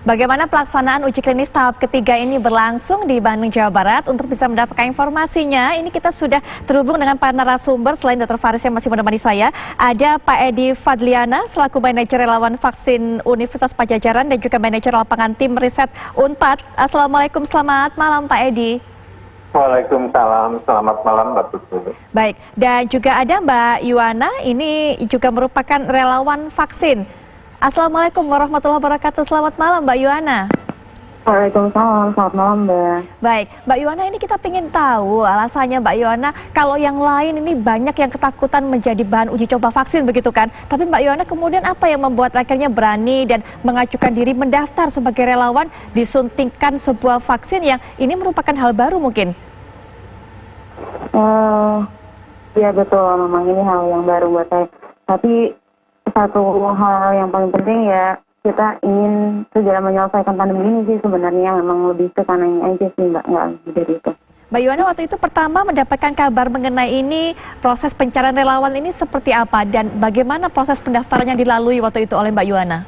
Bagaimana pelaksanaan uji klinis tahap ketiga ini berlangsung di Bandung, Jawa Barat? Untuk bisa mendapatkan informasinya, ini kita sudah terhubung dengan para narasumber. Selain Dr. Faris yang masih menemani saya, ada Pak Edi Fadliana selaku Manajer Relawan Vaksin Universitas Padjadjaran dan juga Manajer Lapangan Tim Riset Unpad. Assalamualaikum, selamat malam Pak Edi. Waalaikumsalam, selamat malam Mbak Tutsu. Baik, dan juga ada Mbak Yuwana, ini juga merupakan relawan vaksin. Assalamualaikum warahmatullahi wabarakatuh, selamat malam Mbak Yuwana. Waalaikumsalam, selamat malam Mbak. Baik, Mbak Yuwana, ini kita ingin tahu alasannya Mbak Yuwana, kalau yang lain ini banyak yang ketakutan menjadi bahan uji coba vaksin begitu kan. Tapi Mbak Yuwana kemudian apa yang membuat akhirnya berani dan mengajukan diri mendaftar sebagai relawan disuntikan sebuah vaksin yang ini merupakan hal baru mungkin? Ya betul, memang ini hal yang baru buat saya. Tapi satu hal yang paling penting ya, kita ingin segera menyelesaikan pandemi ini sih sebenarnya, memang lebih ke sananya aja sih Mbak, nggak lebih dari itu. Mbak Yuwana, waktu itu pertama mendapatkan kabar mengenai ini, proses pencarian relawan ini seperti apa dan bagaimana proses pendaftaran yang dilalui waktu itu oleh Mbak Yuwana?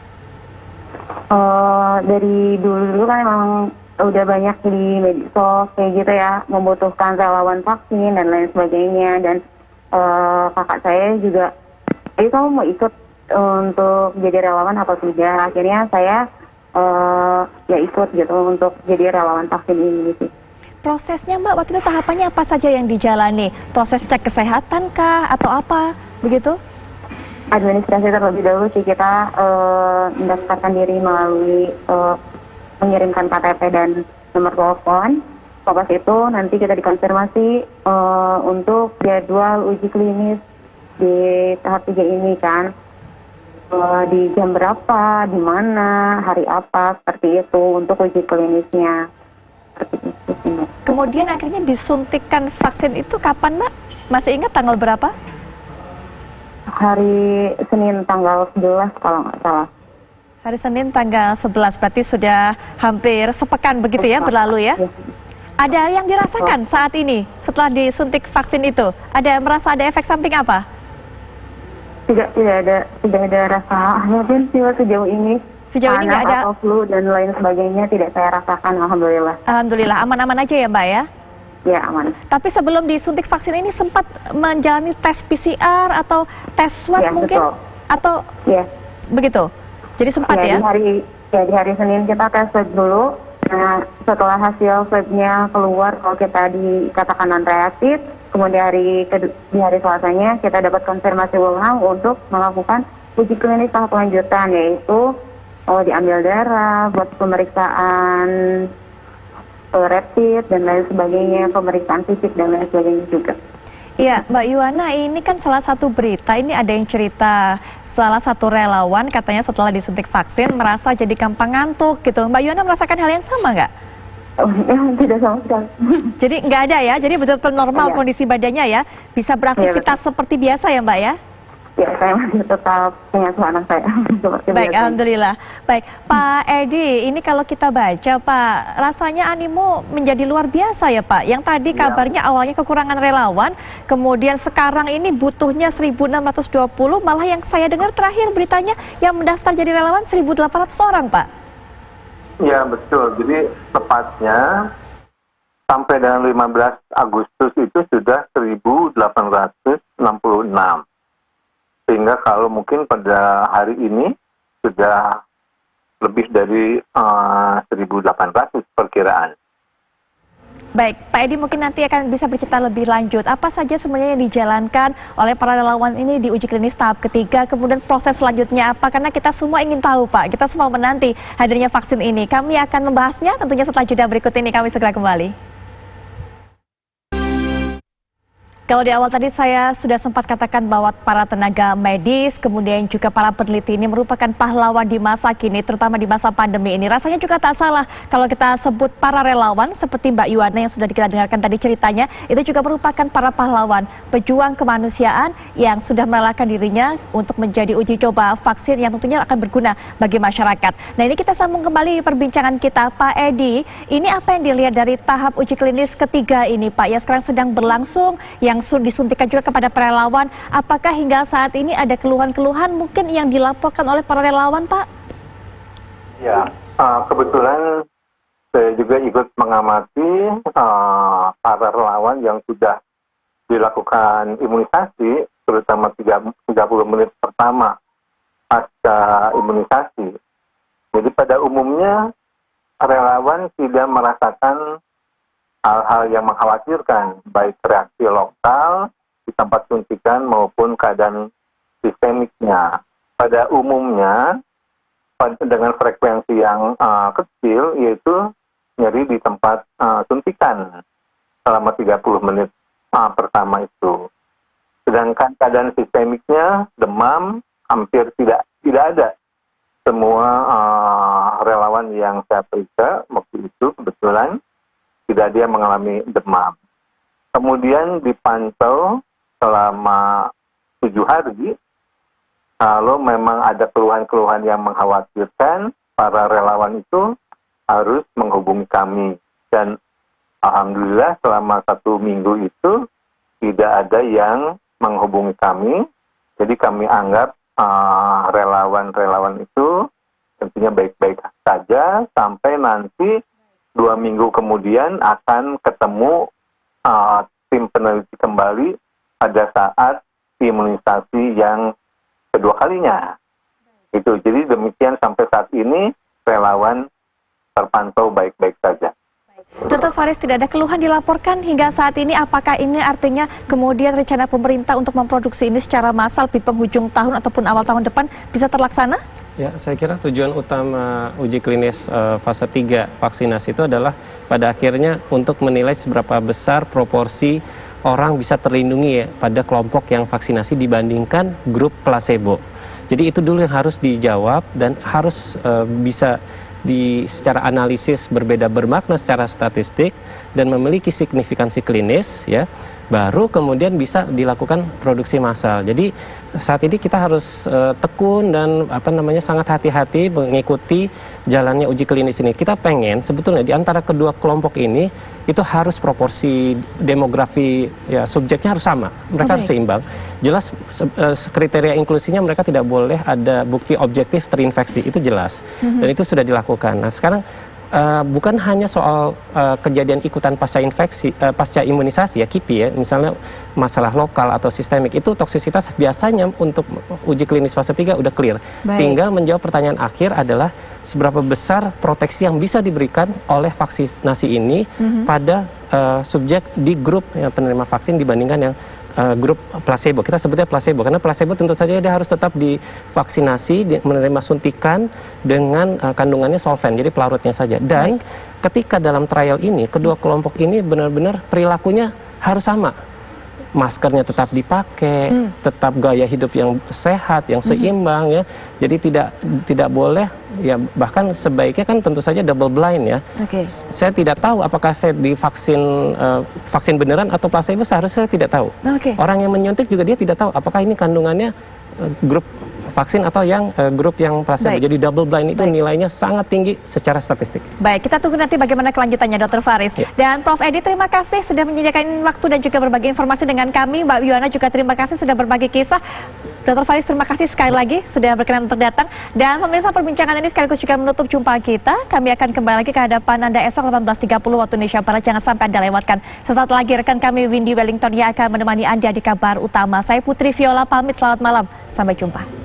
Dari dulu kan memang udah banyak di medsos kayak gitu ya, membutuhkan relawan vaksin dan lain sebagainya, dan kakak saya juga, kamu mau ikut untuk jadi relawan atau tidak? Akhirnya saya ya ikut gitu untuk jadi relawan vaksin ini sih. Prosesnya Mbak, waktu itu tahapannya apa saja yang dijalani? Proses cek kesehatan kah atau apa begitu? Administrasi terlebih dahulu sih, kita mendaftarkan diri melalui mengirimkan KTP dan nomor telepon. Pas itu nanti kita dikonfirmasi untuk jadwal uji klinis di tahap 3 ini kan. Di jam berapa, di mana, hari apa, seperti itu untuk uji klinisnya. Kemudian akhirnya disuntikan vaksin itu kapan Mbak? Masih ingat tanggal berapa? Hari Senin tanggal 11 kalau nggak salah. Hari Senin tanggal 11, berarti sudah hampir sepekan begitu ya berlalu ya? Ada yang dirasakan saat ini setelah disuntik vaksin itu? Merasa ada efek samping apa? Tidak ada rasa mungkin sih sejauh ini. Sejauh ini nggak ada atau flu dan lain sebagainya, tidak saya rasakan, alhamdulillah. Alhamdulillah, aman-aman aja ya Mbak ya? Ya, aman. Tapi sebelum disuntik vaksin ini sempat menjalani tes PCR atau tes swab ya, mungkin? Betul. Atau ya, begitu? Jadi sempat ya? Di hari Senin kita tes swab dulu. Nah, setelah hasil swabnya keluar kalau kita dikatakan non reaktif, kemudian di hari Selasanya kita dapat konfirmasi ulang untuk melakukan uji klinis tahap lanjutan, yaitu diambil darah buat pemeriksaan rapid dan lain sebagainya, pemeriksaan fisik dan lain sebagainya juga. Iya, Mbak Yuwana, ini kan salah satu berita, ini ada yang cerita salah satu relawan katanya setelah disuntik vaksin merasa jadi gampang ngantuk gitu. Mbak Yuwana merasakan hal yang sama nggak? Tidak sama sekali. Jadi nggak ada ya? Jadi betul-betul normal kondisi badannya ya? Bisa beraktivitas seperti biasa ya Mbak ya? Ya, saya masih tetap mengasuh anak saya. Baik, alhamdulillah. Baik, Pak Edi, ini kalau kita baca Pak, rasanya animo menjadi luar biasa ya Pak. Yang tadi kabarnya awalnya kekurangan relawan, kemudian sekarang ini butuhnya 1.620, malah yang saya dengar terakhir beritanya yang mendaftar jadi relawan 1.800 orang Pak. Ya betul, jadi tepatnya sampai dengan 15 Agustus itu sudah 1.866. Sehingga kalau mungkin pada hari ini sudah lebih dari 1.800 perkiraan. Baik, Pak Edi mungkin nanti akan bisa bercerita lebih lanjut. Apa saja sebenarnya yang dijalankan oleh para relawan ini di uji klinis tahap ketiga, kemudian proses selanjutnya apa? Karena kita semua ingin tahu Pak, kita semua menanti hadirnya vaksin ini. Kami akan membahasnya tentunya setelah jeda berikut ini, kami segera kembali. Kalau di awal tadi saya sudah sempat katakan bahwa para tenaga medis, kemudian juga para peneliti ini merupakan pahlawan di masa kini, terutama di masa pandemi ini. Rasanya juga tak salah kalau kita sebut para relawan seperti Mbak Yuwana yang sudah kita dengarkan tadi ceritanya, itu juga merupakan para pahlawan, pejuang kemanusiaan yang sudah merelakan dirinya untuk menjadi uji coba vaksin yang tentunya akan berguna bagi masyarakat. Nah, ini kita sambung kembali perbincangan kita. Pak Edi, ini apa yang dilihat dari tahap uji klinis ketiga ini Pak, yang sekarang sedang berlangsung, yang disuntikan juga kepada para relawan. Apakah hingga saat ini ada keluhan-keluhan mungkin yang dilaporkan oleh para relawan, Pak? Ya, Kebetulan saya juga ikut mengamati para relawan yang sudah dilakukan imunisasi, terutama 30 menit pertama pasca imunisasi. Jadi pada umumnya relawan tidak merasakan hal-hal yang mengkhawatirkan, baik reaksi lokal di tempat suntikan maupun keadaan sistemiknya. Pada umumnya dengan frekuensi yang kecil, yaitu nyeri di tempat suntikan selama 30 menit pertama itu. Sedangkan keadaan sistemiknya, demam, hampir tidak ada. Semua relawan yang saya periksa waktu itu kebetulan tidak ada yang mengalami demam. Kemudian dipantau selama 7 hari. Kalau memang ada keluhan-keluhan yang mengkhawatirkan, para relawan itu harus menghubungi kami. Dan alhamdulillah selama 1 minggu itu tidak ada yang menghubungi kami. Jadi kami anggap relawan-relawan itu tentunya baik-baik saja sampai nanti 2 minggu kemudian akan ketemu tim peneliti kembali pada saat imunisasi yang kedua kalinya. Itu. Jadi demikian sampai saat ini relawan terpantau baik-baik saja. Dr. Faris, tidak ada keluhan dilaporkan hingga saat ini. Apakah ini artinya kemudian rencana pemerintah untuk memproduksi ini secara massal di penghujung tahun ataupun awal tahun depan bisa terlaksana? Ya, saya kira tujuan utama uji klinis fase 3 vaksinasi itu adalah pada akhirnya untuk menilai seberapa besar proporsi orang bisa terlindungi ya pada kelompok yang vaksinasi dibandingkan grup placebo. Jadi itu dulu yang harus dijawab dan harus bisa secara analisis berbeda bermakna secara statistik dan memiliki signifikansi klinis ya, baru kemudian bisa dilakukan produksi massal. Jadi saat ini kita harus tekun dan sangat hati-hati mengikuti jalannya uji klinis ini. Kita pengen sebetulnya di antara kedua kelompok ini itu harus proporsi demografi ya subjeknya harus sama, mereka harus seimbang. Jelas kriteria inklusinya mereka tidak boleh ada bukti objektif terinfeksi, itu jelas dan itu sudah dilakukan. Nah sekarang bukan hanya soal kejadian ikutan pasca infeksi, pasca imunisasi ya KIPI ya, misalnya masalah lokal atau sistemik, itu toksisitas biasanya untuk uji klinis fase 3 udah clear. Baik. Tinggal menjawab pertanyaan akhir adalah seberapa besar proteksi yang bisa diberikan oleh vaksinasi ini pada subjek di grup yang penerima vaksin dibandingkan yang grup placebo. Kita sebutnya placebo karena placebo tentu saja dia harus tetap divaksinasi, menerima suntikan dengan kandungannya solven, jadi pelarutnya saja. Dan ketika dalam trial ini kedua kelompok ini benar-benar perilakunya harus sama. Maskernya tetap dipakai, tetap gaya hidup yang sehat, yang seimbang ya. Jadi tidak boleh ya, bahkan sebaiknya kan tentu saja double blind ya. Saya tidak tahu apakah saya divaksin vaksin beneran atau placebo, seharusnya saya tidak tahu. Orang yang menyuntik juga dia tidak tahu apakah ini kandungannya grup vaksin atau yang grup yang placebo. Jadi double blind itu nilainya sangat tinggi secara statistik. Baik, kita tunggu nanti bagaimana kelanjutannya Dr. Faris. Dan Prof. Edi, terima kasih sudah menyediakan waktu dan juga berbagi informasi dengan kami. Mbak Yuana juga terima kasih sudah berbagi kisah. Dr. Faris, terima kasih sekali lagi sudah berkenan untuk datang. Dan pemirsa, perbincangan ini sekaligus juga menutup jumpa kita. Kami akan kembali lagi ke hadapan Anda esok 18.30 waktu Indonesia Barat. Jangan sampai Anda lewatkan. Sesaat lagi rekan kami Windy Wellington yang akan menemani Anda di kabar utama. Saya Putri Viola pamit, selamat malam. Sampai jumpa.